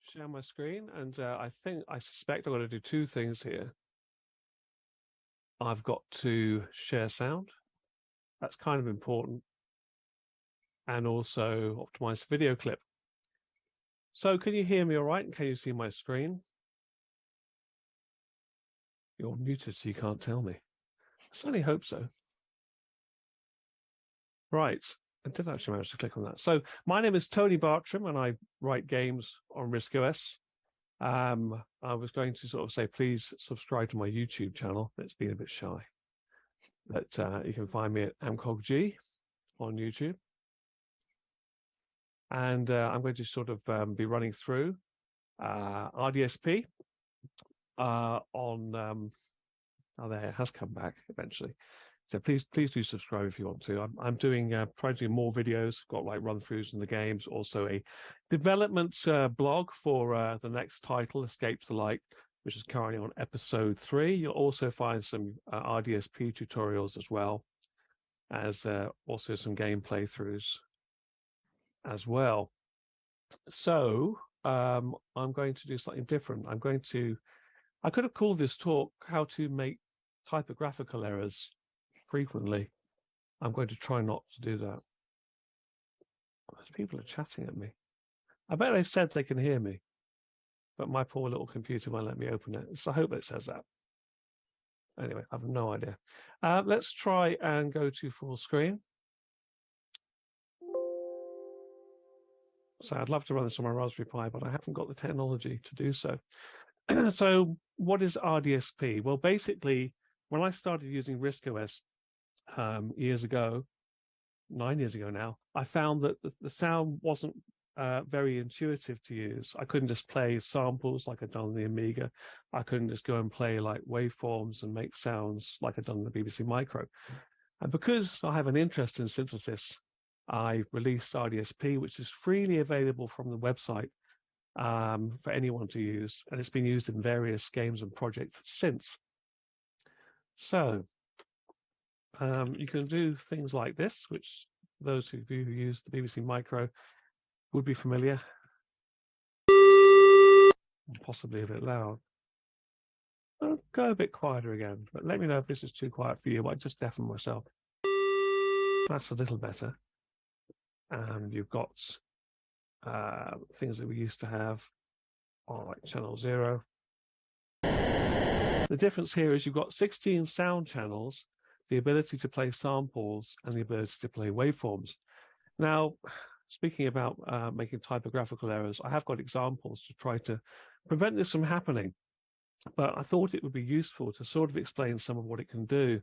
share my screen, and I suspect I've got to do two things here. I've got to share sound. That's kind of important. And also optimize the video clip. So can you hear me all right? And can you see my screen? You're muted, so you can't tell me. I certainly hope so. Right. I did actually manage to click on that. So my name is Tony Bartram, and I write games on RISC OS. I was going to sort of say, please subscribe to my YouTube channel. It's been a bit shy. But you can find me at AMCOG on YouTube. And I'm going to sort of be running through RDSP on, oh, there, it has come back eventually. So please do subscribe if you want to. I'm doing, trying to do more videos, got like run-throughs in the games, also a development blog for the next title, Escape to the Light, which is currently on episode 3. You'll also find some RDSP tutorials as well as also some game playthroughs as well. So I'm going to do something different. I could have called this talk how to make typographical errors frequently. I'm going to try not to do that. People are chatting at me. I bet they've said they can hear me, but my poor little computer won't let me open it. So I hope it says that. Anyway, I have no idea. Let's try and go to full screen. So I'd love to run this on my Raspberry Pi, but I haven't got the technology to do so. So what is RDSP? Well, basically, when I started using RISC OS years ago, 9 years ago now, I found that the sound wasn't very intuitive to use. I couldn't just play samples like I'd done on the Amiga. I couldn't just go and play like waveforms and make sounds like I'd done on the BBC Micro. And because I have an interest in synthesis, I released RDSP, which is freely available from the website for anyone to use. And it's been used in various games and projects since. So you can do things like this, which those of you who use the BBC Micro would be familiar. Possibly a bit loud. I'll go a bit quieter again, but let me know if this is too quiet for you. I just deafen myself. That's a little better. And you've got things that we used to have on like channel 0. The difference here is you've got 16 sound channels, the ability to play samples, and the ability to play waveforms. Now, speaking about making typographical errors, I have got examples to try to prevent this from happening, but I thought it would be useful to sort of explain some of what it can do.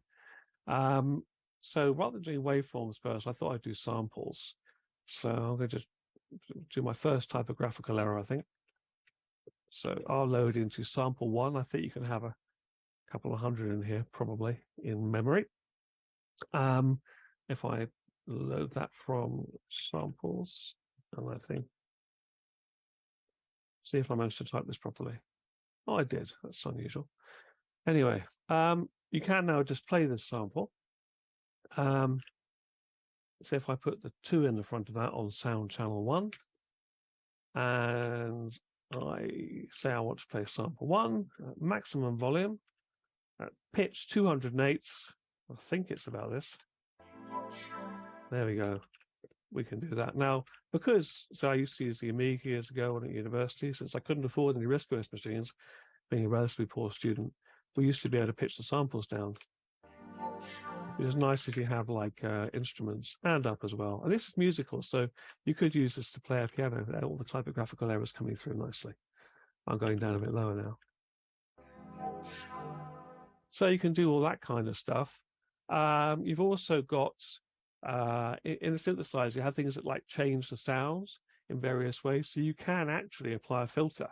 So rather than doing waveforms first, I thought I'd do samples. So I'm going to do my first typographical error, I think. So I'll load into sample 1. I think you can have a couple of hundred in here, probably, in memory. If I load that from samples, and I think, see if I managed to type this properly. Oh, I did. That's unusual. Anyway, you can now just play this sample. So if I put the 2 in the front of that on sound channel 1, and I say I want to play sample 1, maximum volume, at pitch 208, I think it's about this. There we go. We can do that. Now, because I used to use the Amiga years ago when at university, since I couldn't afford any RISC OS machines, being a relatively poor student, we used to be able to pitch the samples down. It's nice if you have like instruments and up as well. And this is musical, so you could use this to play a piano. All the typographical errors coming through nicely. I'm going down a bit lower now. So you can do all that kind of stuff. You've also got, in a synthesizer, you have things that like change the sounds in various ways. So you can actually apply a filter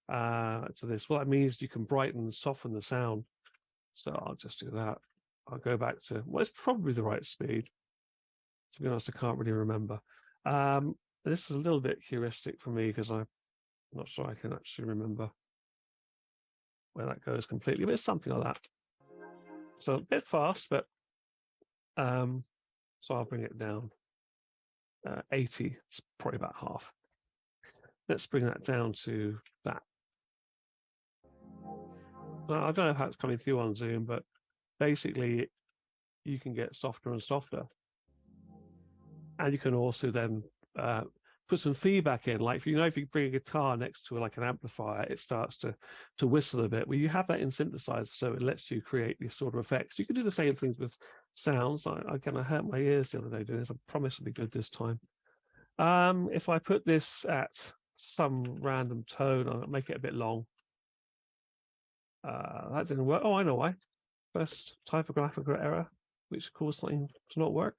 to this. What that means, you can brighten and soften the sound. So I'll just do that. I'll go back to, well, it's probably the right speed. To be honest, I can't really remember. This is a little bit heuristic for me because I'm not sure I can actually remember where that goes completely, but it's something like that. So a bit fast, but so I'll bring it down. 80, it's probably about half. let's bring that down to that. Well, I don't know how it's coming through on Zoom, but basically you can get softer and softer. And you can also then put some feedback in. Like, if you bring a guitar next to like an amplifier, it starts to whistle a bit. Well, you have that in synthesizer, so it lets you create these sort of effects. You can do the same things with sounds. I kind of hurt my ears the other day doing this. I promise it'll be good this time. If I put this at some random tone, I'll make it a bit long. That didn't work. Oh, I know why. First typographical error, which caused something to not work.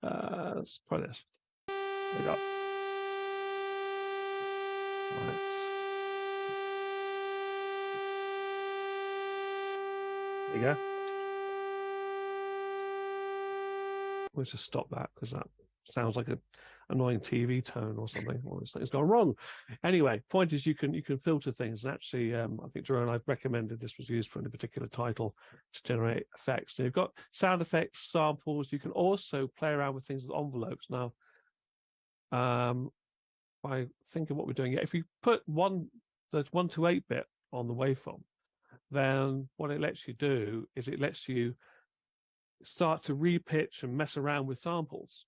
Let's try this. There we go. Right. There you go. We'll just stop that because that sounds like an annoying TV tone or something. Or something's gone wrong. Anyway, point is you can filter things. And actually, I think Jerome, I've recommended this was used for a particular title to generate effects. So you've got sound effects, samples. You can also play around with things with envelopes. Now, by thinking what we're doing, if you put the 1 to 8 bit on the waveform, then what it lets you do is it lets you start to repitch and mess around with samples.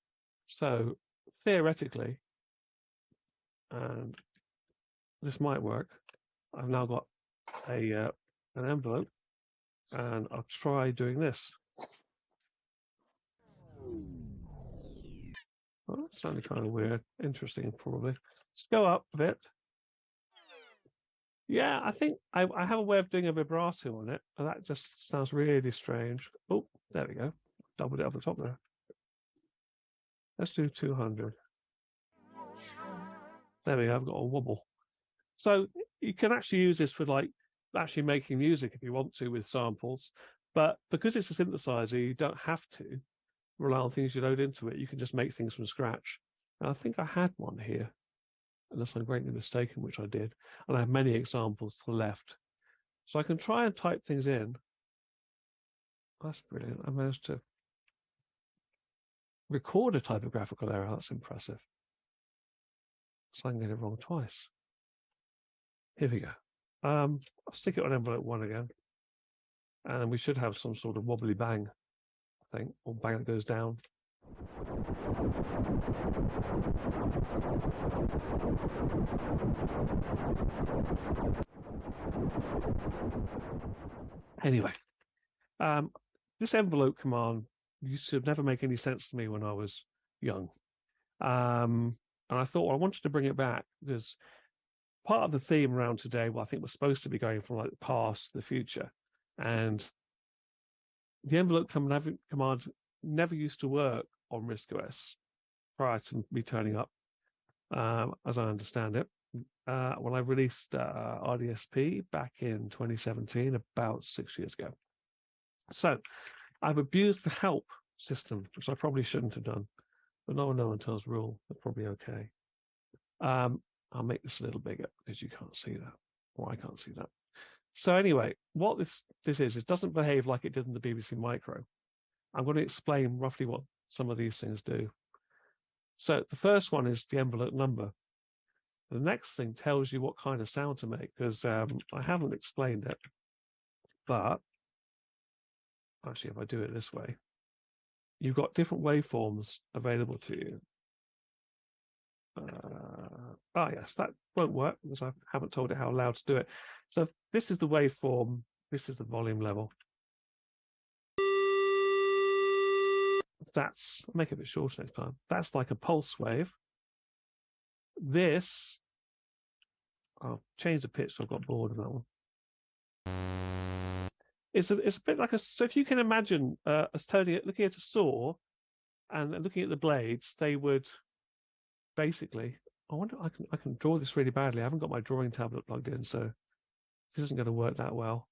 So theoretically, and this might work, I've now got an envelope, and I'll try doing this. Well, that sounded kind of weird. Interesting, probably. Let's go up a bit. Yeah, I think I have a way of doing a vibrato on it, and that just sounds really strange. Oh, there we go. Doubled it up the top there. Let's do 200. There we go. I've got a wobble. So you can actually use this for like actually making music if you want to with samples, but because it's a synthesizer, you don't have to rely on things you load into it. You can just make things from scratch. And I think I had one here, unless I'm greatly mistaken, which I did. And I have many examples to the left. So I can try and type things in. That's brilliant. I managed to record a typographical error. That's impressive. So I can get it wrong twice. Here we go. I'll stick it on envelope 1 again. And we should have some sort of wobbly bang, I think, or bang that goes down. Anyway, this envelope command used to never make any sense to me when I was young. And I thought, well, I wanted to bring it back because part of the theme around today, well, I think we're supposed to be going from like the past to the future. And the envelope command never used to work on RISC OS prior to me turning up, as I understand it. When I released RDSP back in 2017, about 6 years ago. So I've abused the help system, which I probably shouldn't have done, but no one tells rule. They're probably okay. I'll make this a little bigger because you can't see that, or I can't see that. So anyway, what this is, it doesn't behave like it did in the BBC Micro. I'm going to explain roughly what some of these things do. So the first one is the envelope number. The next thing tells you what kind of sound to make, because I haven't explained it, but actually, if I do it this way, you've got different waveforms available to you. Yes, that won't work because I haven't told it how loud to do it. So this is the waveform. This is the volume level. I'll make it a bit shorter next time. That's like a pulse wave. This, I'll change the pitch so I've got bored of that one. It's a bit like so if you can imagine looking at a saw and looking at the blades, they would basically, I wonder, I can draw this really badly. I haven't got my drawing tablet plugged in, so this isn't going to work that well.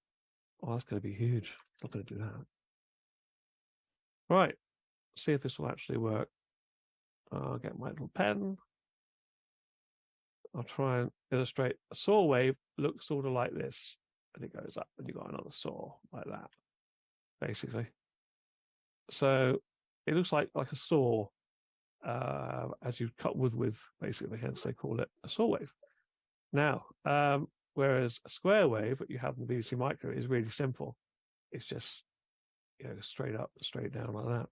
Oh, that's going to be huge. I'm not going to do that. Right, see if this will actually work. I'll get my little pen. I'll try and illustrate. A saw wave looks sort of like this, and it goes up, and you've got another saw like that, basically. So it looks like a saw, as you cut wood with, basically, hence they call it a saw wave. Now, whereas a square wave that you have in the BBC Micro is really simple. It's just, straight up, straight down like that.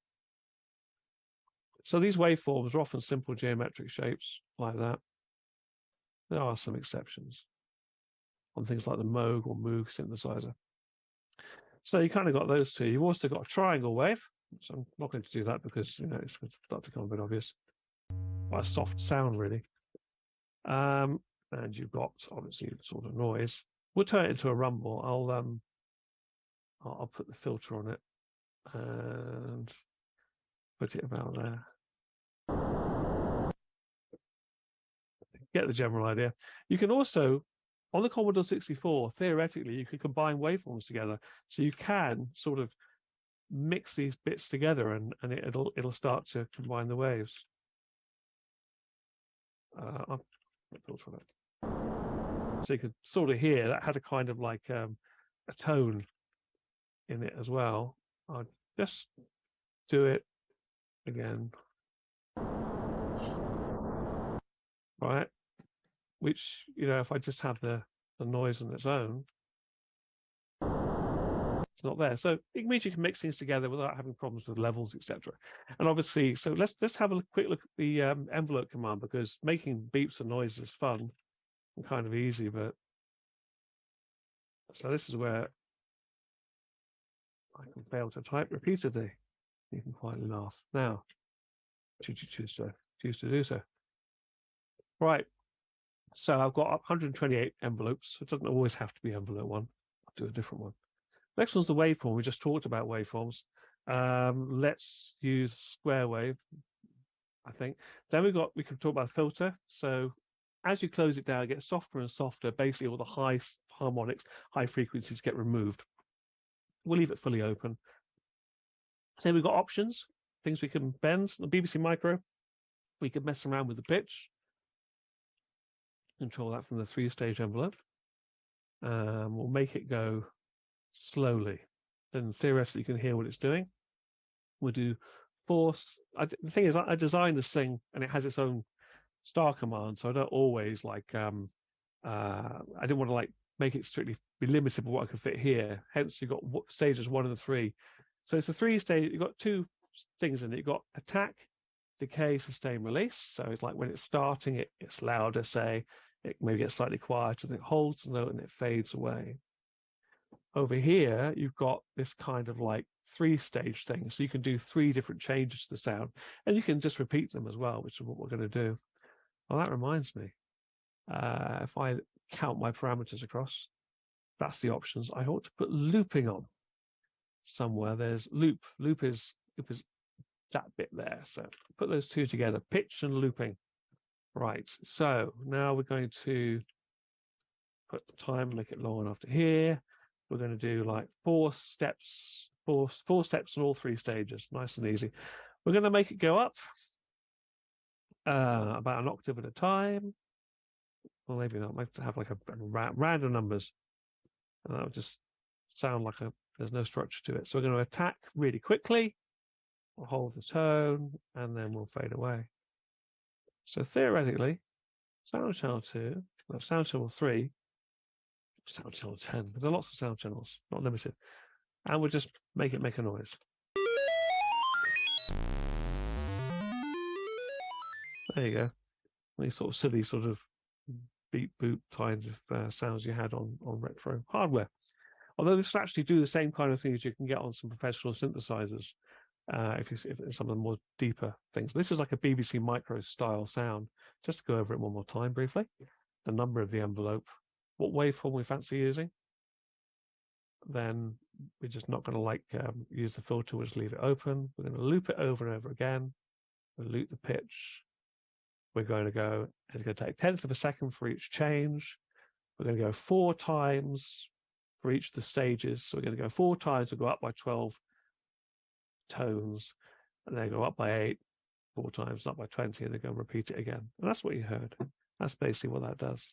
So these waveforms are often simple geometric shapes like that. There are some exceptions on things like the Moog or Moog synthesizer. So you kind of got those two. You've also got a triangle wave. So I'm not going to do that because, it's going to start to become a bit obvious. Quite a soft sound, really. And you've got, obviously, the sort of noise. We'll turn it into a rumble. I'll put the filter on it and put it about there. Get the general idea. You can also, on the Commodore 64, theoretically, you can combine waveforms together. So you can sort of mix these bits together, and it'll start to combine the waves. I'll put a filter on it. So you could sort of hear that had a kind of like a tone in it as well. I'll just do it again. Right. Which, if I just have the noise on its own, it's not there. So it means you can mix things together without having problems with levels, etc. And obviously, so let's have a quick look at the envelope command, because making beeps and noises is fun and kind of easy, but so this is where I can fail to type repeatedly. You can quietly laugh. Now, should you choose to do so? Right. So I've got 128 envelopes. It doesn't always have to be envelope one. I'll do a different one. Next one's the waveform. We just talked about waveforms. Let's use square wave, I think. Then we can talk about filter. So as you close it down, it gets softer and softer. Basically, all the high harmonics, high frequencies get removed. We'll leave it fully open. So we've got options, things we can bend. The BBC Micro, we can mess around with the pitch. Control that from the 3-stage envelope. We'll make it go slowly. Then theoretically you can hear what it's doing. We'll do force. The thing is, I designed this thing and it has its own star command, so I don't always I didn't want to make it strictly be limited by what I can fit here. Hence, you've got stages 1 and 3. So it's a 3-stage. You've got 2 things in it. You've got attack, decay, sustain, release. So it's like when it's starting, it's louder, say. It maybe gets slightly quieter, then it holds the note and it fades away. Over here, you've got this kind of 3-stage thing. So you can do 3 different changes to the sound, and you can just repeat them as well, which is what we're going to do. Well, that reminds me. If I count my parameters across, that's the options. I ought to put looping on somewhere. There's loop. Loop is that bit there. So put those 2 together, pitch and looping. Right. So now we're going to put the time, make it long enough to hear. We're going to do 4 steps, four steps on all 3 stages. Nice and easy. We're going to make it go up about an octave at a time. Well, maybe not. Maybe have a random numbers. And that'll just sound like there's no structure to it. So we're going to attack really quickly. We'll hold the tone, and then we'll fade away. So theoretically, sound channel 2, sound channel 3, sound channel 10. There are lots of sound channels, not limited. And we'll just make a noise. There you go. These sort of silly sort of beep boop kinds of sounds you had on retro hardware. Although this will actually do the same kind of things you can get on some professional synthesizers. If it's some of the more deeper things. This is like a BBC Micro style sound. Just to go over it one more time briefly. The number of the envelope, what waveform we fancy using. Then we're just not going to use the filter. We'll just leave it open. We're going to loop it over and over again. We'll loop the pitch. We're going to go. It's going to take 1/10 of a second for each change. We're going to go 4 times for each of the stages. So we're going to go 4 times. We'll go up by 12 tones, and then go up by 8, 4 times, up by 20, and then go and repeat it again. And that's what you heard. That's basically what that does.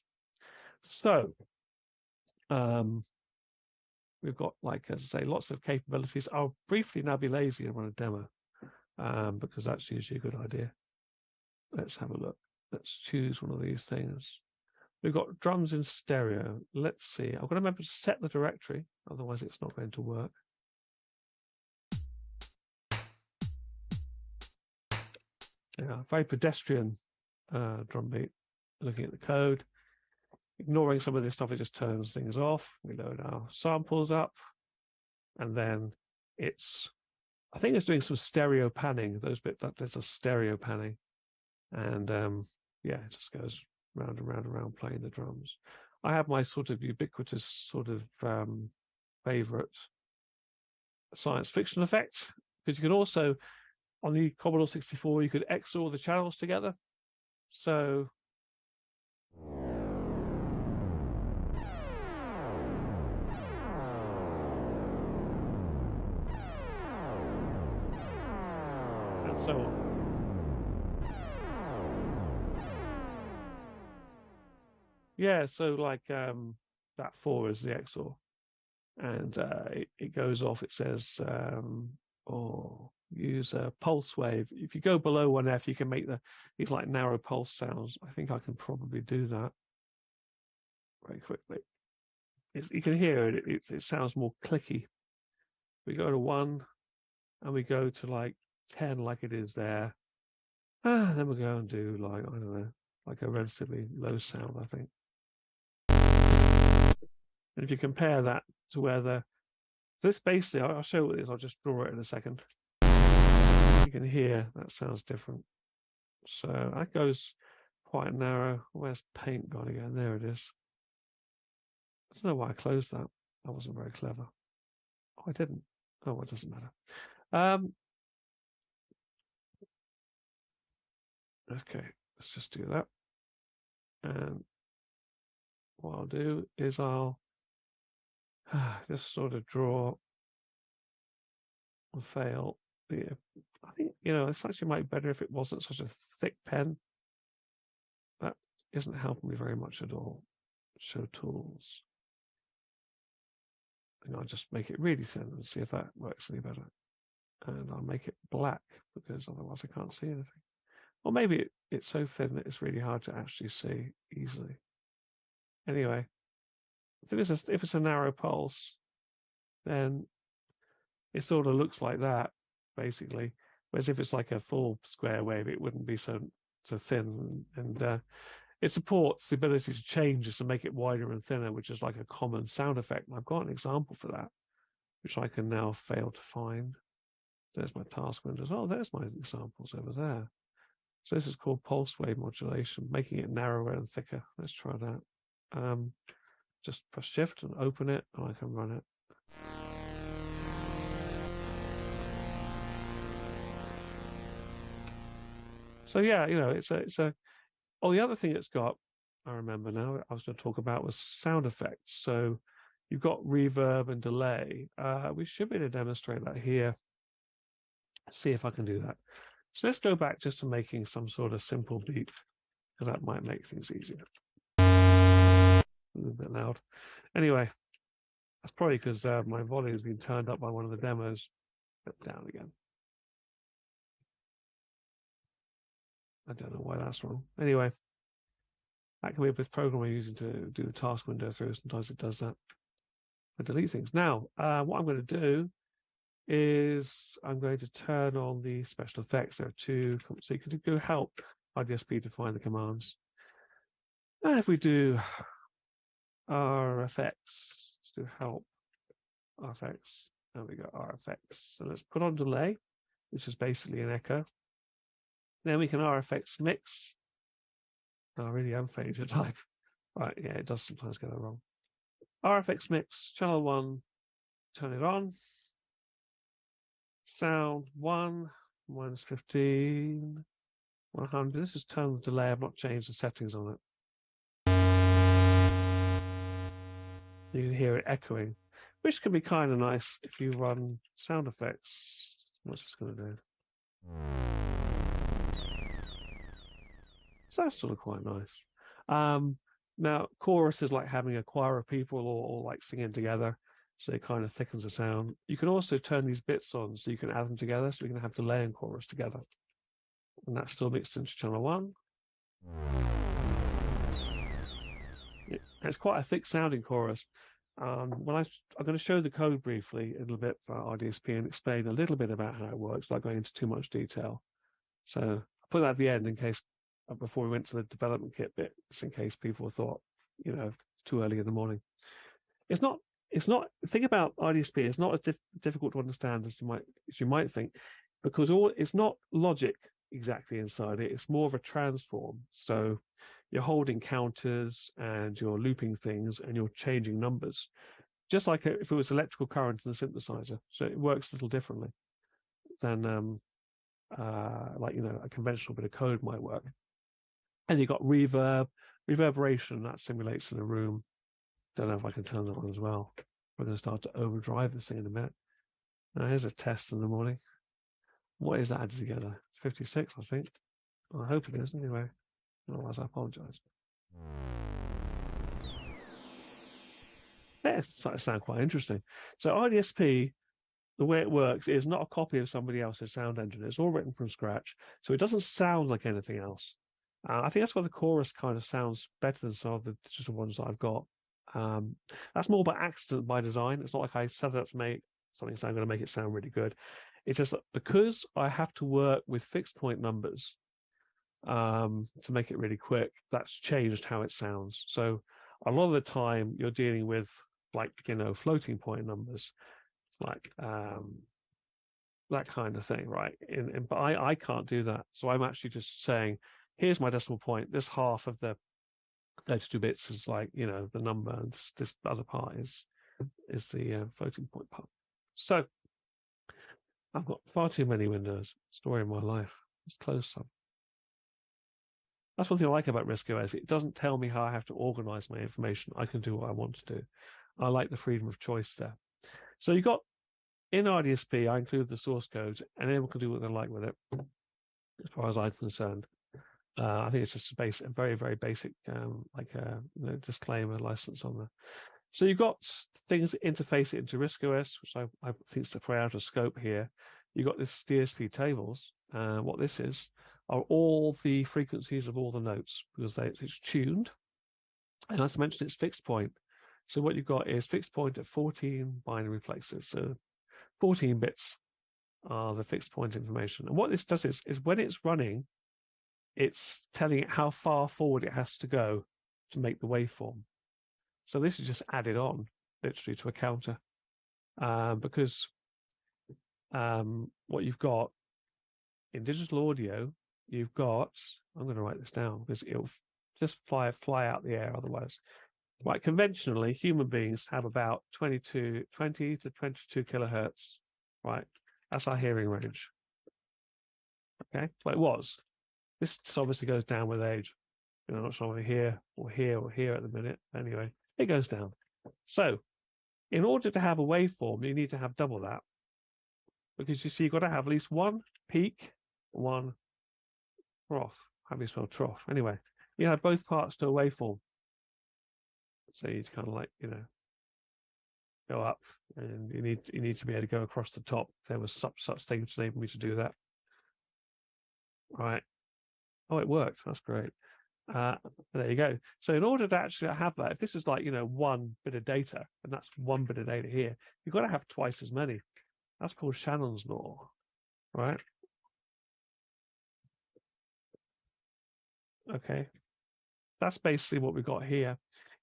So we've got, as I say, lots of capabilities. I'll briefly now be lazy and run a demo, because that's usually a good idea. let's have a look. Let's choose one of these things. We've got drums in stereo. Let's see. I've got to remember to set the directory, otherwise it's not going to work. Yeah, very pedestrian drum beat. Looking at the code, ignoring some of this stuff, it just turns things off. We load our samples up, and then I think it's doing some stereo panning. Those bits, there's a stereo panning, and yeah, it just goes round and round and round playing the drums. I have my sort of ubiquitous sort of favorite science fiction effect, because you can also, on the Commodore 64, you could XOR the channels together. So and so on. Yeah, so like that 4 is the XOR, and it goes off. It says use a pulse wave. If you go below 1F, you can make these like narrow pulse sounds. I think I can probably do that very quickly. You can hear it. It sounds more clicky. We go to 1, and we go to like 10, like it is there. Then we go and do like, I don't know, like a relatively low sound, I think. And if you compare that to where this basically, I'll show you what it is. I'll just draw it in a second. You can hear that sounds different. So that goes quite narrow. Where's paint gone again? There it is. I don't know why I closed that. That wasn't very clever. Oh, I didn't. Oh, well, it doesn't matter. Okay, let's just do that. And what I'll do is I'll just sort of draw and fail. Yeah, I think, this actually might be better if it wasn't such a thick pen. That isn't helping me very much at all. Show tools. And I'll just make it really thin and see if that works any better. And I'll make it black, because otherwise I can't see anything. Or maybe it's so thin that it's really hard to actually see easily. Anyway, if it's a narrow pulse, then it sort of looks like that, basically. Whereas if it's like a full square wave, it wouldn't be so thin. And it supports the ability to change this and make it wider and thinner, which is like a common sound effect. And I've got an example for that, which I can now fail to find. There's my task windows. Oh, there's my examples over there. So this is called pulse wave modulation, making it narrower and thicker. Let's try that. Just press Shift and open it, and I can run it. So yeah, it's a. Oh, the other thing it's got, I remember now, I was going to talk about was sound effects. So you've got reverb and delay. We should be able to demonstrate that here. See if I can do that. So let's go back just to making some sort of simple beat, because that might make things easier. A little bit loud. Anyway, that's probably because my volume has been turned up by one of the demos. Down again. I don't know why that's wrong. Anyway, that can be this program we're using to do the task window through. Sometimes it does that. I delete things. Now, what I'm going to do is I'm going to turn on the special effects. There are 2, so you can go help IDSP to find the commands. And if we do RFX, let's do help RFX. There we go, RFX. So let's put on delay, which is basically an echo. Then we can RFX mix. Oh, I really am failing to type. Right, yeah, it does sometimes get that wrong. RFX mix, channel 1, turn it on. Sound 1, -15, 100. This is turn the delay. I've not changed the settings on it. You can hear it echoing, which can be kind of nice if you run sound effects. What's this going to do? So that's sort of quite nice. Now, chorus is like having a choir of people or like singing together. So it kind of thickens the sound. You can also turn these bits on so you can add them together. So we can have delay and chorus together. and that's still mixed into channel 1. It's quite a thick sounding chorus. I'm going to show the code briefly a little bit for RDSP and explain a little bit about how it works without going into too much detail. So I'll put that at the end in case, before we went to the development kit bit, just in case people thought, too early in the morning. It's not. The thing about RDSP, it's not as difficult to understand as you might think, because it's not logic exactly inside it. It's more of a transform. So you're holding counters and you're looping things and you're changing numbers, just like if it was electrical current in a synthesizer. So it works a little differently than a conventional bit of code might work. And you've got reverberation that simulates in a room. Don't know if I can turn that on as well. We're going to start to overdrive this thing in a minute. Now here's a test in the morning. What is that added together? It's 56, I think. Well, I hope it is anyway. Otherwise, I apologize. Yeah, it's starting to sound quite interesting. So RDSP, the way it works, is not a copy of somebody else's sound engine. It's all written from scratch, so it doesn't sound like anything else. I think that's why the chorus kind of sounds better than some of the digital ones that I've got. That's more by accident by design. It's not like I set it up to make something so I'm going to make it sound really good. It's just that because I have to work with fixed point numbers to make it really quick, that's changed how it sounds. So a lot of the time you're dealing with floating point numbers, like that kind of thing, right? But I can't do that. So I'm actually just saying, here's my decimal point. This half of the 32 bits is the number, and this other part is the floating point part. So I've got far too many windows. Story of my life. Let's close some. That's one thing I like about RISC OS. It doesn't tell me how I have to organize my information. I can do what I want to do. I like the freedom of choice there. So you got in RDSP, I include the source code, and anyone can do what they like with it, as far as I'm concerned. I think it's just a very, very basic, disclaimer license on there. So you've got things that interface it into RISC OS, which I think is way out of scope here. You've got this DSP tables. What this is are all the frequencies of all the notes, because it's tuned. And as I mentioned, it's fixed point. So what you've got is fixed point at 14 binary places. So 14 bits are the fixed point information. And what this does is when it's running, it's telling it how far forward it has to go to make the waveform. So this is just added on, literally, to a counter. Because what you've got in digital audio, you've got, I'm going to write this down because it'll just fly out the air otherwise. Right, conventionally, human beings have about 20 to 22 kilohertz. Right, that's our hearing range. Okay, well, it was. This obviously goes down with age. I'm not sure whether here or here at the minute. Anyway, it goes down. So, in order to have a waveform, you need to have double that, because you see, you've got to have at least one peak, one trough. How do you spell trough? Anyway, you have both parts to a waveform. So you kind of go up, and you need to be able to go across the top. There was such thing to enable me to do that. Right. Oh, it worked. That's great. There you go. So in order to actually have that, if this is one bit of data, and that's one bit of data here, you've got to have twice as many. That's called Shannon's law, right? Okay. That's basically what we've got here.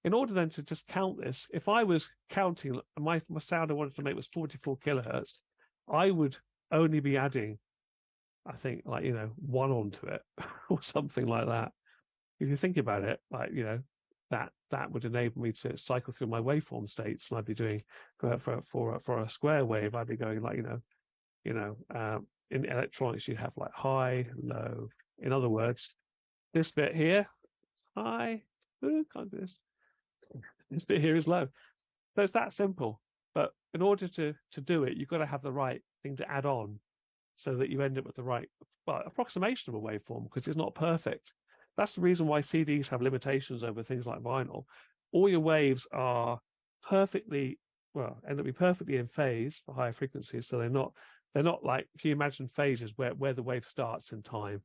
In order then to just count this, if I was counting, my sound I wanted to make was 44 kilohertz, I would only be adding, I think, one onto it or something like that. If you think about it, that would enable me to cycle through my waveform states, and I'd be doing for a square wave, I'd be going in electronics you'd have high, low. In other words, this bit here, high. Ooh, can't do this. This bit here is low. So it's that simple. But in order to do it, you've got to have the right thing to add on, so that you end up with the right approximation of a waveform, because it's not perfect. That's the reason why CDs have limitations over things like vinyl. All your waves are end up being perfectly in phase for higher frequencies. So they're not like, if you imagine phases where the wave starts in time,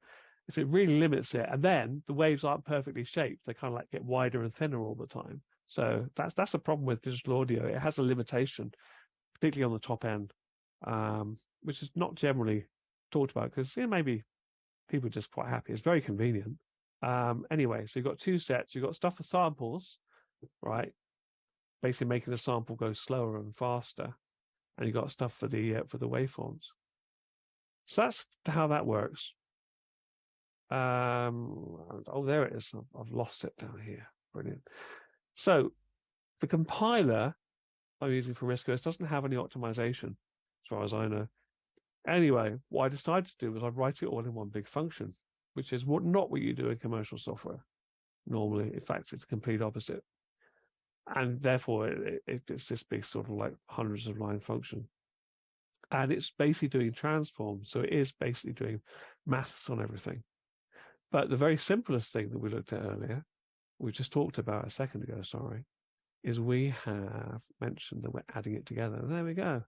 So it really limits it. And then the waves aren't perfectly shaped. They kind of like get wider and thinner all the time. So that's a problem with digital audio. It has a limitation, particularly on the top end, which is not generally talked about because maybe people are just quite happy. It's very convenient. Anyway, so you've got two sets. You've got stuff for samples, right? Basically making the sample go slower and faster. And you've got stuff for the waveforms. So that's how that works. Oh, there it is. I've lost it down here. Brilliant. So the compiler I'm using for RISC-OS doesn't have any optimization, as far as I know. Anyway, what I decided to do was I'd write it all in one big function, which is not what you do in commercial software normally. In fact, it's the complete opposite. And therefore, it's this big sort of like hundreds of line function. And it's basically doing transforms. So it is basically doing maths on everything. But the very simplest thing that we looked at earlier, we just talked about a second ago, sorry, is we have mentioned that we're adding it together. And there we go.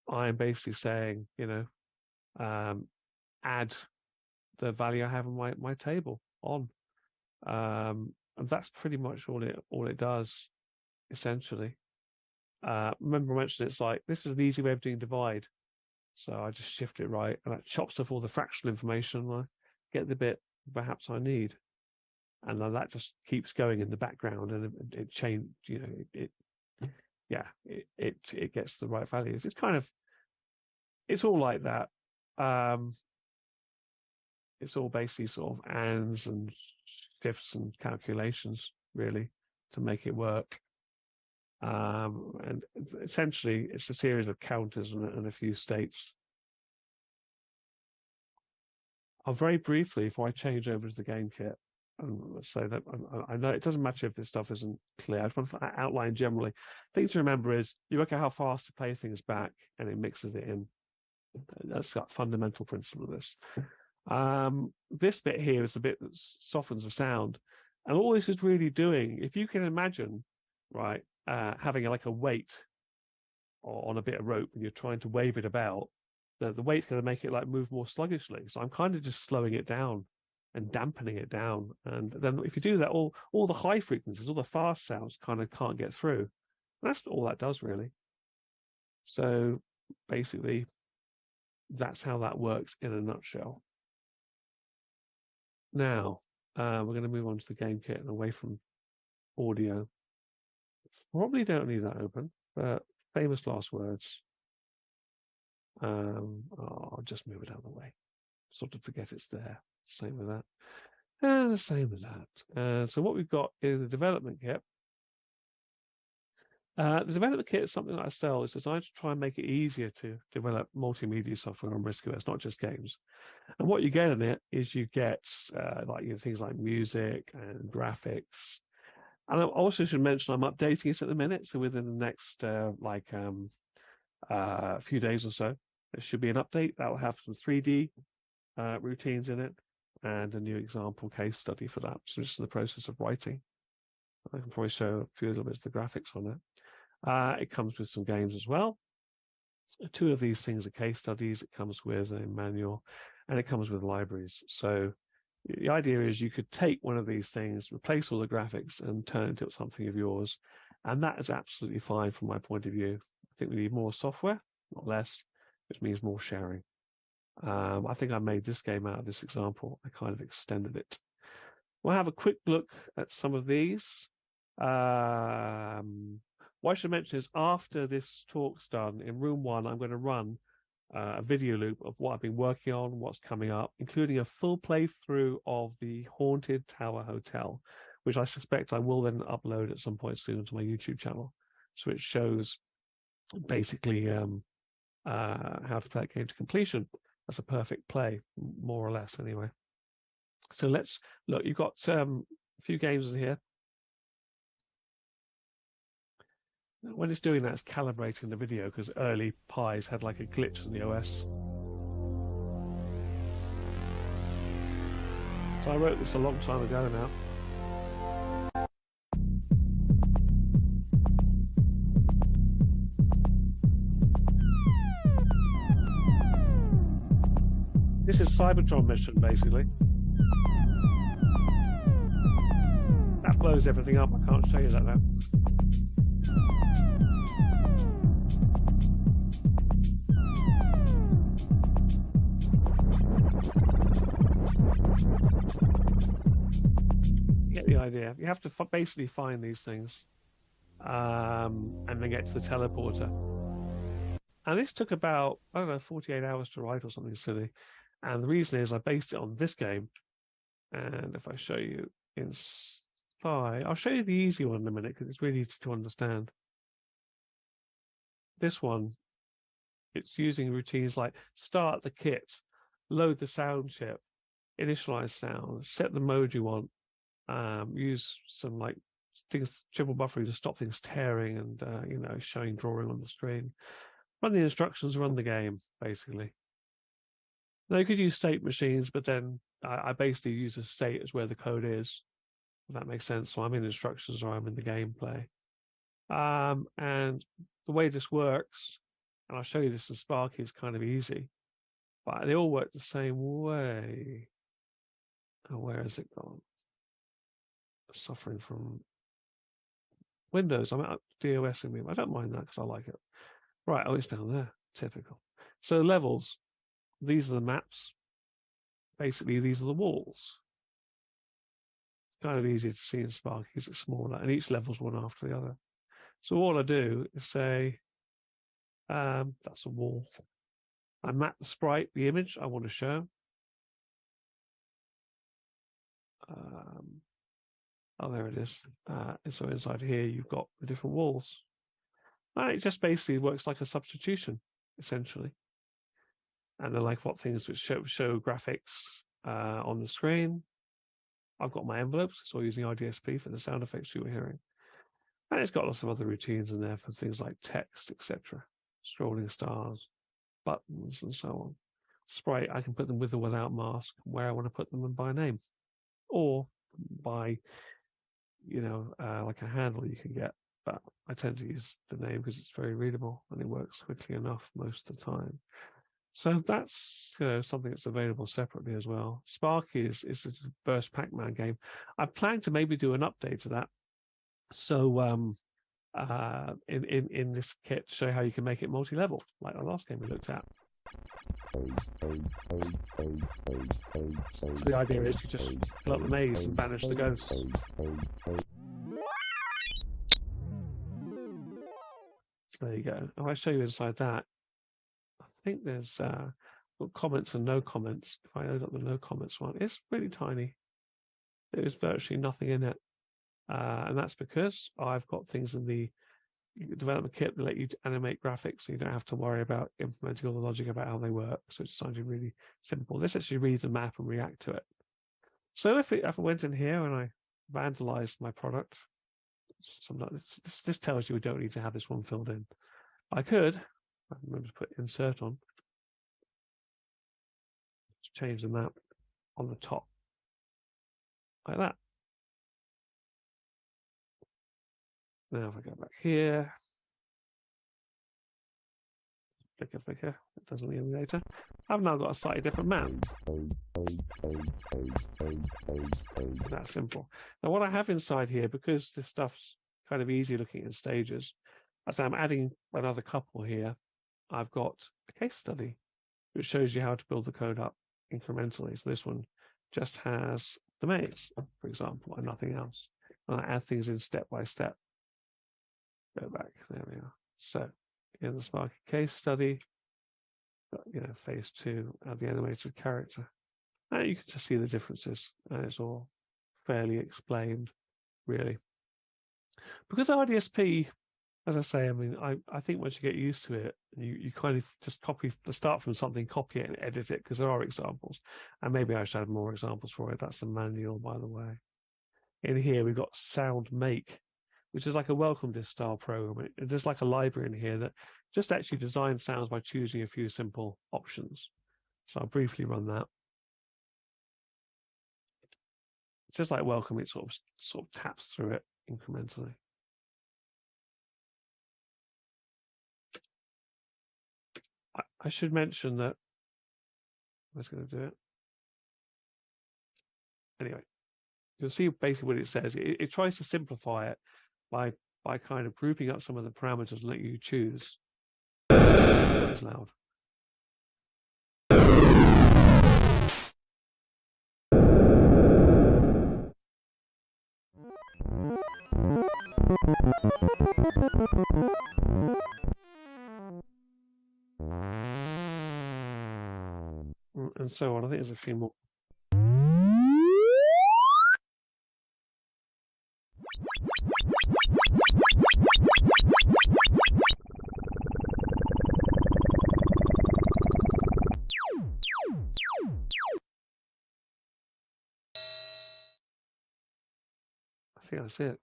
I'm basically saying, add the value I have in my table on. And that's pretty much all it does, essentially. Remember I mentioned it's like, this is an easy way of doing divide. So I just shift it right, and that chops off all the fractional information, and I get the bit perhaps I need. And then that just keeps going in the background, and it changed, it gets the right values. It's all like that. It's all basically sort of ands and shifts and calculations, really, to make it work. And essentially, it's a series of counters and a few states. I'll very briefly, before I change over to the game kit, say that I know it doesn't matter if this stuff isn't clear. I just want to outline generally. Thing to remember is you look at how fast to play things back, and it mixes it in. That's got fundamental principle of this. This bit here is the bit that softens the sound, and all this is really doing, if you can imagine, right, having like a weight on a bit of rope and you're trying to wave it about, the weight's going to make it like move more sluggishly. So I'm kind of just slowing it down and dampening it down. And then if you do that, all the high frequencies, all the fast sounds kind of can't get through. And that's all that does, really. So basically, that's how that works in a nutshell. Now, we're going to move on to the game kit and away from audio. Probably don't need that open, but famous last words. I'll just move it out of the way. Sort of forget it's there. Same with that. And the same with that. So what we've got is the development kit. The development kit is something that I sell. It's designed to try and make it easier to develop multimedia software on RISC-OS, not just games. And what you get in it is you get things like music and graphics. And I also should mention I'm updating it at the minute. So within the next few days or so, there should be an update that will have some 3D routines in it and a new example case study for that. So just in the process of writing. I can probably show a few little bits of the graphics on it. It comes with some games as well. 2 of these things are case studies. It comes with a manual, and it comes with libraries. So the idea is you could take one of these things, replace all the graphics, and turn it into something of yours. And that is absolutely fine from my point of view. I think we need more software, not less, which means more sharing. I think I made this game out of this example. I kind of extended it. We'll have a quick look at some of these. What I should mention is after this talk's done, in room 1, I'm going to run a video loop of what I've been working on, what's coming up, including a full playthrough of the Haunted Tower Hotel, which I suspect I will then upload at some point soon to my YouTube channel. So it shows basically how to play that game to completion. That's a perfect play, more or less, anyway. So let's look. You've got a few games in here. When it's doing that, it's calibrating the video because early Pi's had like a glitch in the OS. So I wrote this a long time ago now. This is Cybertron mission, basically. That blows everything up. I can't show you that now. You get the idea. You have to basically find these things and then get to the teleporter. And this took about, I don't know, 48 hours to write or something silly. And the reason is I based it on this game. And if I show you in Spy, I'll show you the easy one in a minute because it's really easy to understand. This one, it's using routines like start the kit, load the sound chip, initialize sound, set the mode you want, use some like things, triple buffering to stop things tearing and, showing drawing on the screen. Run the instructions, run the game, basically. Now, you could use state machines, but then I basically use a state as where the code is. If that makes sense. So I'm in instructions or I'm in the gameplay. And the way this works, and I'll show you this in Sparky, is kind of easy, but they all work the same way. Oh, where has it gone? Suffering from Windows. I'm DOSing me. I don't mind that because I like it. Right, oh, it's down there. Typical. So levels, these are the maps. Basically, these are the walls. It's kind of easier to see in Sparky because it's smaller, and each level's one after the other. So all I do is say, that's a wall. I map the sprite, the image I want to show. Oh, there it is. And so inside here, you've got the different walls. It just basically works like a substitution, essentially. And they're like what things which show graphics on the screen. I've got my envelopes. It's all using RDSP for the sound effects you were hearing. And it's got lots of other routines in there for things like text, etc. Scrolling stars, buttons, and so on. Sprite, I can put them with or without mask, where I want to put them and by name. Or by, like a handle you can get. But I tend to use the name because it's very readable and it works quickly enough most of the time. So that's something that's available separately as well. Sparky is a Burst Pac-Man game. I plan to maybe do an update to that. So in this kit, show how you can make it multi-level, like the last game we looked at. So the idea is you just fill up the maze and banish the ghosts. So there you go. If I show you inside that, I think there's comments and no comments. If I load up the no comments one, it's really tiny. There is virtually nothing in it. And that's because I've got things in the development kit that let you animate graphics, so you don't have to worry about implementing all the logic about how they work. So it's something really simple. This actually reads the map and react to it. So if I went in here and I vandalized my product, this tells you we don't need to have this one filled in. I could, I remember to put insert on, just change the map on the top, like that. Now if I go back here, flicker, it doesn't leave me later. I've now got a slightly different map. That simple. Now what I have inside here, because this stuff's kind of easy looking in stages, as I'm adding another couple here, I've got a case study which shows you how to build the code up incrementally. So this one just has the maze, for example, and nothing else. And I add things in step by step. Go back, there we are. So in the Sparky case study, phase 2, add the animated character. And you can just see the differences, and it's all fairly explained, really. Because RDSP, as I say, I think once you get used to it, you kind of just start from something, copy it and edit it, because there are examples. And maybe I should add more examples for it. That's a manual, by the way. In here, we've got Sound Make, which is like a welcome disk style program. There's like a library in here that just actually designs sounds by choosing a few simple options. So I'll briefly run that. It's just like welcome, it sort of taps through it incrementally. I should mention that I was going to do it. anyway, you'll see basically what it says. It tries to simplify it by kind of grouping up some of the parameters and let you choose what is loud. And so on. I think there's a few more. I think that's it.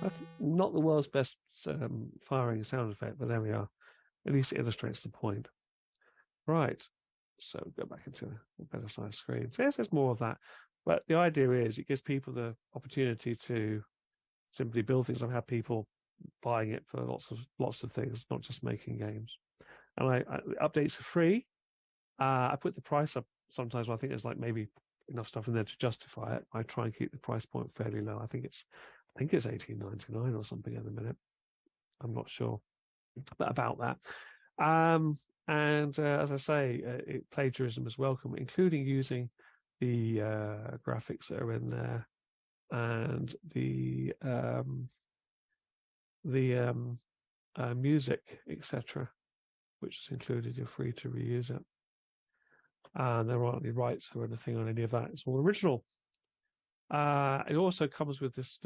That's not the world's best firing sound effect, but there we are. At least it illustrates the point. Right. So go back into a better size screen. So yes, there's more of that. But the idea is it gives people the opportunity to simply build things. I've had people buying it for lots of things, not just making games. And updates are free. I put the price up sometimes when I think there's like maybe enough stuff in there to justify it. I try and keep the price point fairly low. I think it's $18.99 or something at the minute. I'm not sure, but about that. And as I say, plagiarism is welcome, including using the graphics that are in there and the music, etc., which is included. You're free to reuse it. And there aren't any rights or anything on any of that. It's all original. It also comes with this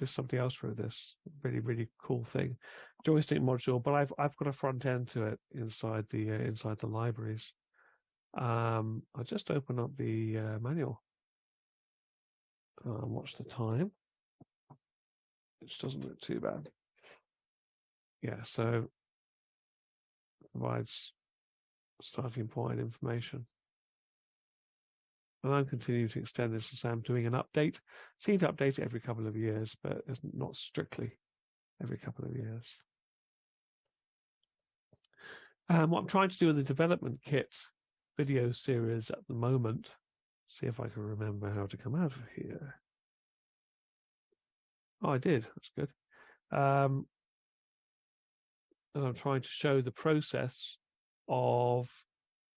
somebody else wrote this really cool thing, joystick module, but I've got a front end to it inside the libraries. I'll just open up the manual and watch the time, which doesn't look too bad. Yeah, so it provides starting point information. And I'm continuing to extend this as I'm doing an update. Seem to update it every couple of years, but it's not strictly every couple of years. What I'm trying to do in the development kit video series at the moment, see if I can remember how to come out of here. Oh, I did. That's good. And I'm trying to show the process of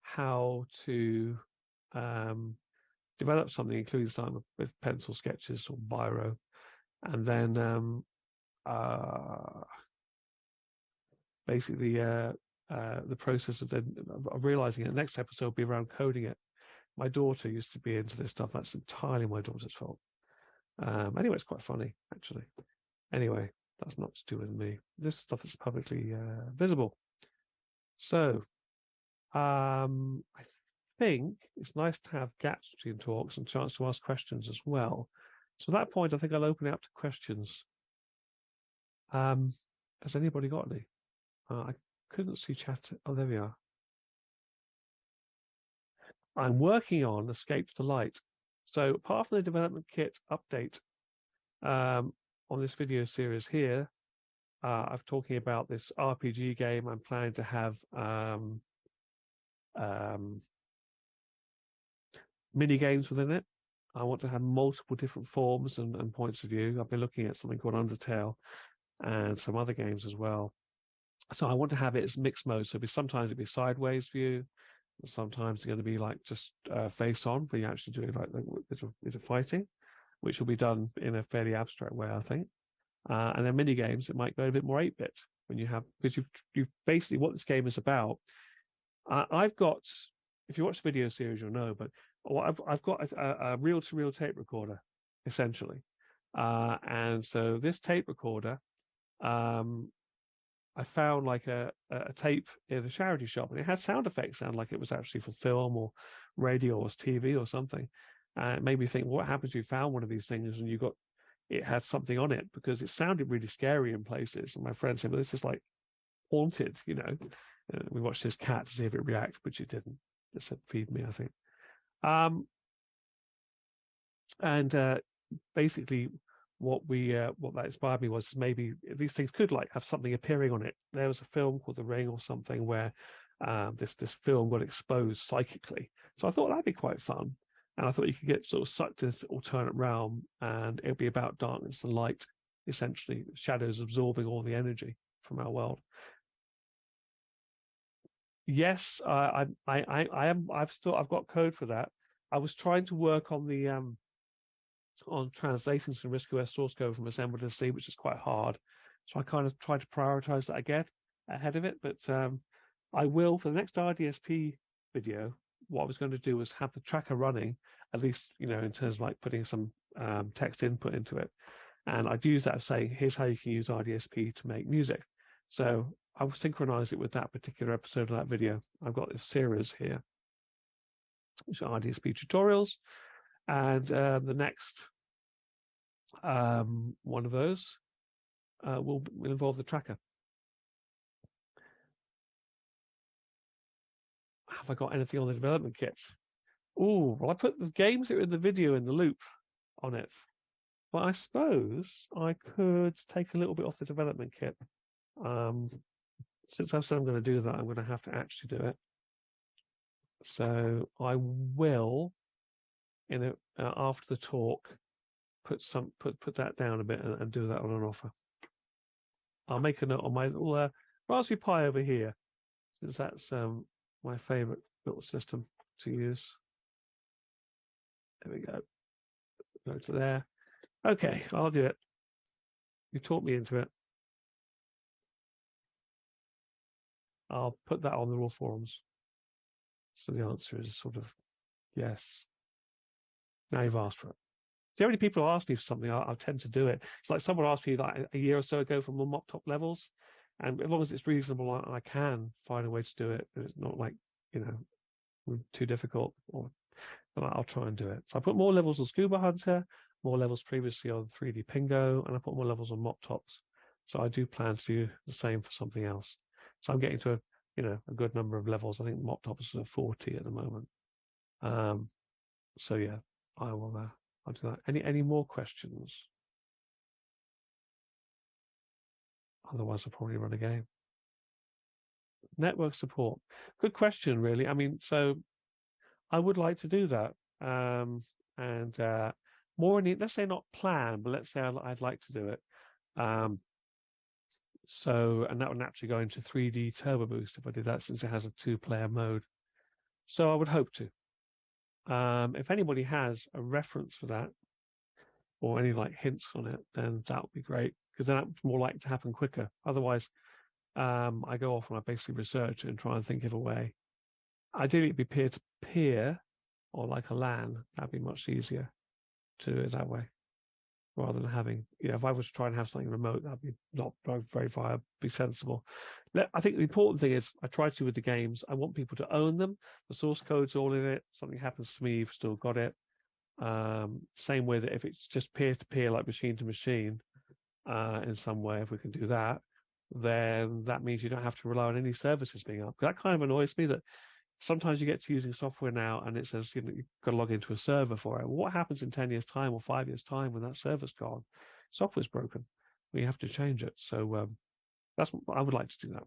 how to develop something, including starting with pencil sketches or biro, and then basically the process of realizing it. The next episode will be around coding it. My daughter used to be into this stuff. That's entirely my daughter's fault. Anyway, it's quite funny, actually. Anyway, that's not to do with me. This stuff is publicly visible. So I think it's nice to have gaps between talks and chance to ask questions as well. So at that point, I think I'll open it up to questions. Has anybody got any? I couldn't see chat. Oh, there we are. I'm working on Escape to Light. So apart from the development kit update on this video series here, I'm talking about this RPG game. I'm planning to have mini games within it. I want to have multiple different forms and points of view. I've been looking at something called Undertale and some other games as well. So I want to have it as mixed mode. So sometimes it'll be sideways view, sometimes it's going to be like just face on, but you're actually doing like a bit of fighting, which will be done in a fairly abstract way, I think. And then mini games, it might go a bit more 8-bit when you have, because you've basically what this game is about. I've got, if you watch the video series, you'll know, but I've got a reel-to-reel tape recorder, essentially. And so this tape recorder, I found like a tape in a charity shop, and it had sound effects, sound like it was actually for film or radio or TV or something. And it made me think, what happens if you found one of these things and it had something on it, because it sounded really scary in places. And my friend said, well, this is like haunted, you know. We watched his cat to see if it reacted, which it didn't. It said, feed me, I think. And basically what that inspired me was maybe these things could like have something appearing on it. There was a film called The Ring or something where this film got exposed psychically. So I thought that'd be quite fun. And I thought you could get sort of sucked into this alternate realm, and it'll be about darkness and light, essentially, shadows absorbing all the energy from our world. Yes, I've got code for that. I was trying to work on the on translating some RISC-OS source code from assembler to C, which is quite hard. So I kind of tried to prioritize that again ahead of it. But I will, for the next RDSP video, what I was going to do was have the tracker running, at least, in terms of like putting some text input into it. And I'd use that saying, here's how you can use RDSP to make music. So I will synchronize it with that particular episode of that video. I've got this series here, which are RDSP tutorials. And the next one of those will involve the tracker. Have I got anything on the development kit? Oh, well, I put the games that are in the video in the loop on it. But I suppose I could take a little bit off the development kit. Since I've said I'm going to do that, I'm going to have to actually do it. So I will, after the talk, put that down a bit and do that on an offer. I'll make a note on my little Raspberry Pi over here, since that's my favorite little system to use. There we go. Go to there. Okay, I'll do it. You talked me into it. I'll put that on the raw forums. So the answer is sort of yes. Now you've asked for it. Do you have any people who ask me for something? I tend to do it. It's like someone asked me like a year or so ago for more mop top levels, and as long as it's reasonable, I can find a way to do it. It's not like too difficult, but I'll try and do it. So I put more levels on Scuba Hunter, more levels previously on 3D Pingo, and I put more levels on mop tops. So I do plan to do the same for something else. So I'm getting to a good number of levels. I think mop tops are 40 at the moment. So yeah, I will. I'll do that. Any more questions? Otherwise, I'll probably run a game. Network support. Good question, really. I mean, so I would like to do that. And more in let's say not plan, but let's say I'd like to do it. So, and that would naturally go into 3D Turbo Boost if I did that, since it has a 2-player mode. So I would hope to. If anybody has a reference for that, or any like hints on it, then that would be great, because then that's more likely to happen quicker. Otherwise, I go off and I basically research it and try and think of a way. Ideally, it'd be peer-to-peer or like a LAN. That'd be much easier to do it that way, rather than having, if I was to try and have something remote, that'd be not very viable, be sensible. I think the important thing is I try to with the games. I want people to own them. The source code's all in it. Something happens to me, you've still got it. Same way that if it's just peer-to-peer, like machine to machine, in some way, if we can do that, then that means you don't have to rely on any services being up. That kind of annoys me, that sometimes you get to using software now and it says you've got to log into a server for it. Well, what happens in 10 years' time or 5 years' time when that server's gone? Software's broken. We have to change it. So that's what I would like to do that.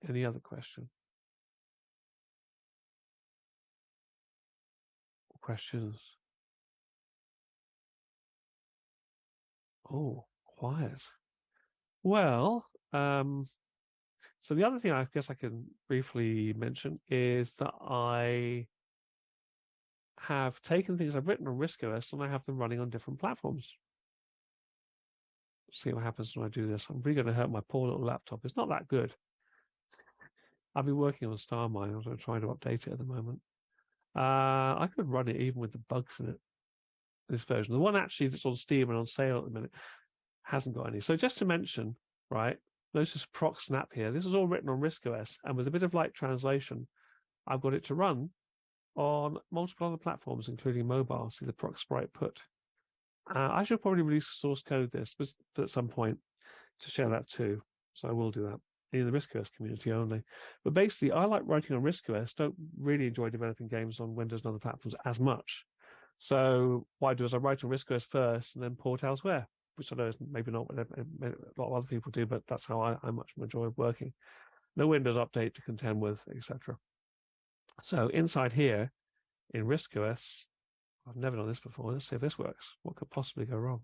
Any other question? Questions? Oh, quiet. Well, so the other thing I guess I can briefly mention is that I have taken things I've written on RISC-OS and I have them running on different platforms. See what happens when I do this. I'm really going to hurt my poor little laptop. It's not that good. I've been working on StarMine. I'm trying to update it at the moment. I could run it even with the bugs in it. This version, the one actually that's on Steam and on sale at the minute, hasn't got any. So just to mention, right, notice proc snap here. This is all written on RISC-OS, and with a bit of light translation, I've got it to run on multiple other platforms, including mobile. See the proc sprite put. I should probably release source code this at some point to share that too. So I will do that in the RISC-OS community only. But basically, I like writing on RISC-OS. Don't really enjoy developing games on Windows and other platforms as much. So what I do is I write on RISC-OS first and then port elsewhere, which I know is maybe not what a lot of other people do, but that's how I much enjoy working. No Windows update to contend with, etc. So inside here in RISC OS, I've never done this before. Let's see if this works. What could possibly go wrong?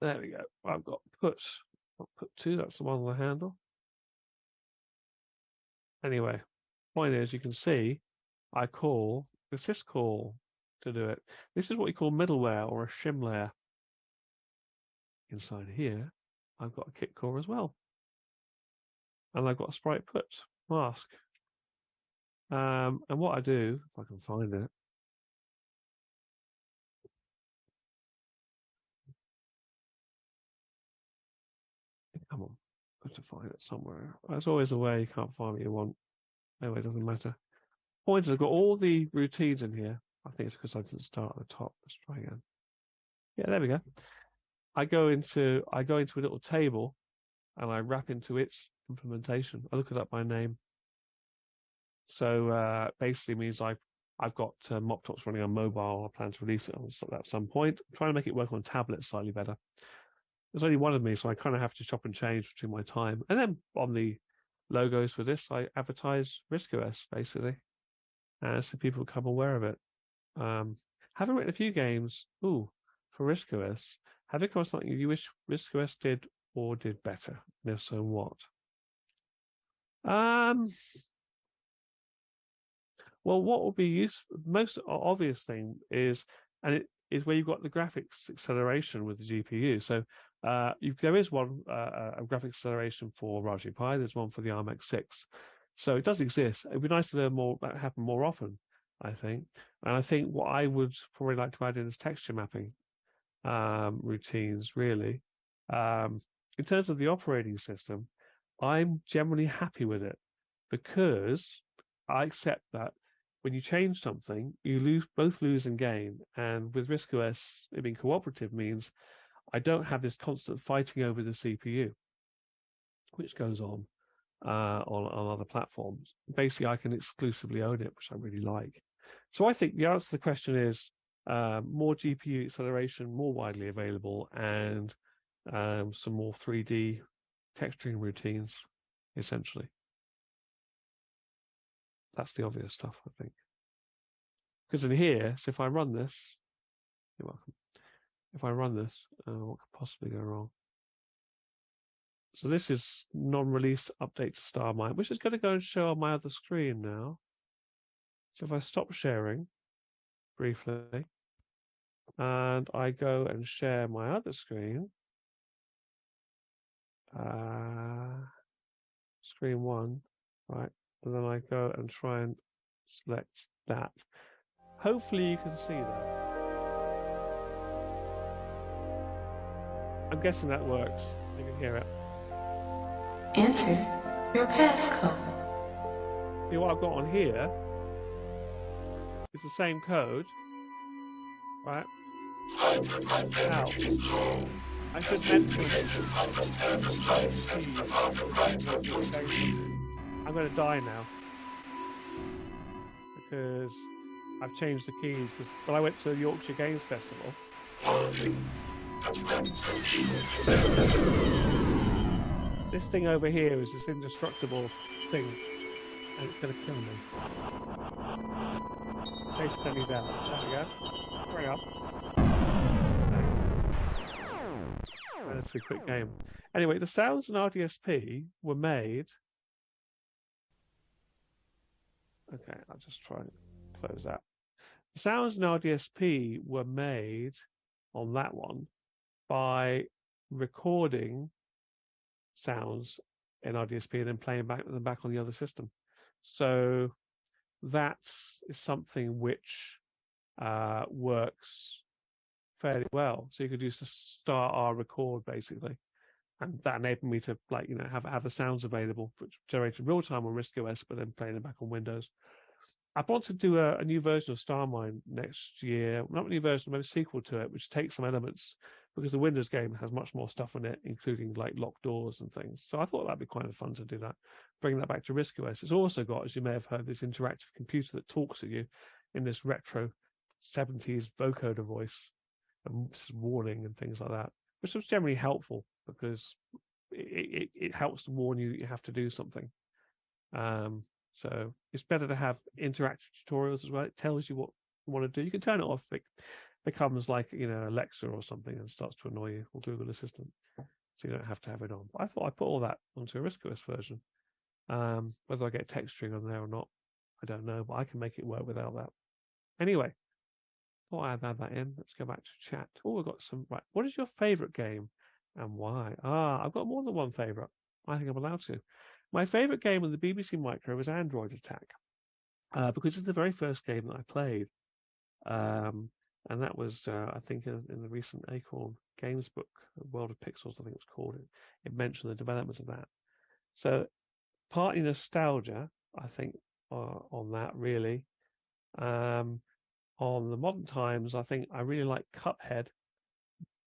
There we go. I've got put 2. That's the one on the handle. Anyway, point is, you can see I call the syscall to do it. This is what we call middleware or a shim layer. Inside here, I've got a kit core as well. And I've got a sprite put mask. And what I do, if I can find it, come on, got to find it somewhere. There's always a way you can't find what you want. Anyway, it doesn't matter. Point is, I've got all the routines in here. I think it's because I didn't start at the top. Let's try again. Yeah, there we go. I go into a little table and I wrap into its implementation. I look it up by name. So basically means I've got MopTalks running on mobile. I plan to release it at some point. I'm trying to make it work on tablets slightly better. There's only one of me, so I kind of have to chop and change between my time. And then on the logos for this, I advertise RISC OS basically, so people become aware of it. Having written a few games, for RISC OS, have you come across something you wish RISC OS did or did better? And if so, what? Well, what would be useful? Most obvious thing is, and it is where you've got the graphics acceleration with the GPU. So there is one a graphics acceleration for Raspberry Pi. There's one for the ARMX6. So it does exist. It'd be nice to learn more that happen more often, I think. And I think what I would probably like to add in is texture mapping routines, really. In terms of the operating system, I'm generally happy with it because I accept that when you change something, you both lose and gain. And with RISC OS, it being cooperative means I don't have this constant fighting over the CPU, which goes on other platforms. Basically, I can exclusively own it, which I really like. So I think the answer to the question is more GPU acceleration, more widely available, and some more 3D texturing routines, essentially. That's the obvious stuff, I think. Because in here, so if I run this, you're welcome. If I run this, what could possibly go wrong? So this is non-release update to StarMine, which is going to go and show on my other screen now. So if I stop sharing briefly, and I go and share my other screen, screen 1, right? And then I go and try and select that. Hopefully you can see that. I'm guessing that works. You can hear it. Enter your passcode. See what I've got on here is the same code, right? Now, I should mention I'm going to die now because I've changed the keys. When I went to the Yorkshire Games Festival, this thing over here is this indestructible thing, and it's going to kill me. Case sending down. There we go. Bring up. Relatively quick game. Anyway, the sounds in RDSP were made. Okay, I'll just try and close that. The sounds in RDSP were made on that one by recording sounds in RDSP and then playing them back on the other system. So that is something which works fairly well. So you could use the start R record basically, and that enabled me to have the sounds available, which generated real time on RISC OS, but then playing them back on Windows. I want to do a new version of StarMine next year. Not a new version, maybe a sequel to it, which takes some elements, because the Windows game has much more stuff in it, including like locked doors and things. So I thought that'd be kind of fun to do that, bring that back to RISC OS. It's also got, as you may have heard, this interactive computer that talks at you in this retro 70s vocoder voice and warning and things like that, which was generally helpful because it helps to warn you that you have to do something. So it's better to have interactive tutorials as well. It tells you what you want to do. You can turn it off. It becomes like, Alexa or something, and starts to annoy you, or Google Assistant. So you don't have to have it on. But I thought I'd put all that onto a RISC-OS version. Whether I get texturing on there or not, I don't know, but I can make it work without that. Anyway, thought I'd add that in. Let's go back to chat. Oh, we've got some. Right. What is your favorite game and why? I've got more than one favorite. I think I'm allowed to. My favorite game on the BBC Micro was Android Attack, because it's the very first game that I played. And that was, I think, in the recent Acorn Games book, World of Pixels, I think it's called it. It mentioned the development of that. So, partly nostalgia, I think, on that, really. On the modern times, I think I really like Cuphead,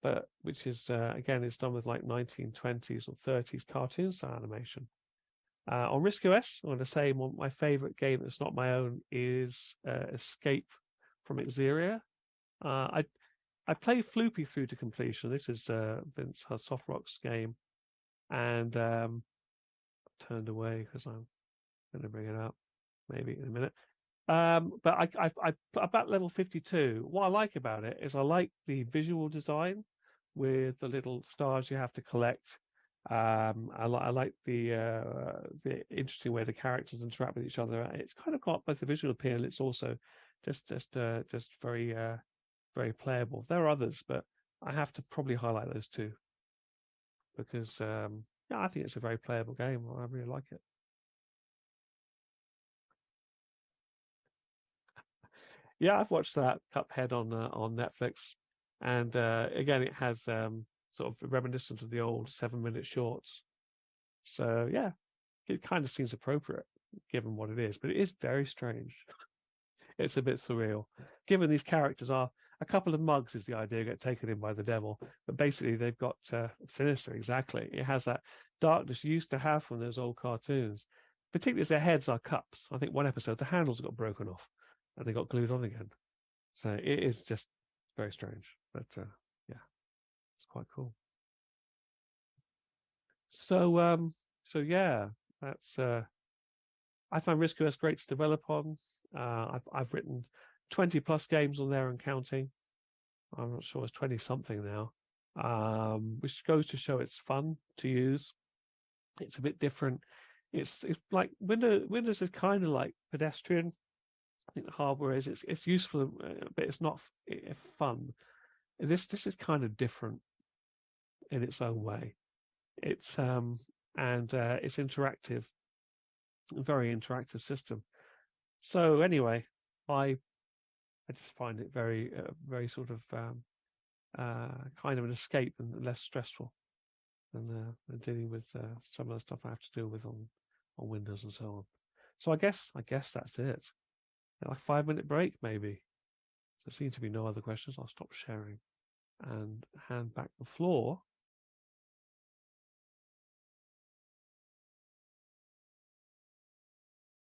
but which is, again, it's done with like 1920s or 30s cartoon style animation. On RISC-OS, I'm going to say my favorite game that's not my own is Escape from Exeria. I played Floopy through to completion. This is Vince Softrock's game, and turned away because I'm going to bring it up maybe in a minute. But I about level 52. What I like about it is I like the visual design with the little stars you have to collect. I like the interesting way the characters interact with each other. It's kind of got both the visual appeal. It's also just very very playable. There are others, but I have to probably highlight those two because I think it's a very playable game. I really like it. Yeah, I've watched that Cuphead on Netflix, and again, it has sort of reminiscent of the old 7-minute shorts. So yeah, it kind of seems appropriate given what it is, but it is very strange. It's a bit surreal, given these characters are a couple of mugs. Is the idea get taken in by the devil, but basically they've got sinister. Exactly, it has that darkness you used to have from those old cartoons, particularly as their heads are cups. I think one episode the handles got broken off and they got glued on again. So it is just very strange, but yeah, it's quite cool. So yeah, that's I find RISC-OS great to develop on. I've written 20 plus games on there and counting. I'm not sure it's 20 something now, which goes to show it's fun to use. It's a bit different. It's like Windows is kind of like pedestrian. I think the hardware is it's useful, but it's not fun. This is kind of different in its own way. It's it's interactive, a very interactive system. So anyway, I just find it very very sort of kind of an escape and less stressful than dealing with some of the stuff I have to deal with on Windows and so on. So I guess that's it. Like 5-minute break, maybe. There seem to be no other questions. I'll stop sharing and hand back the floor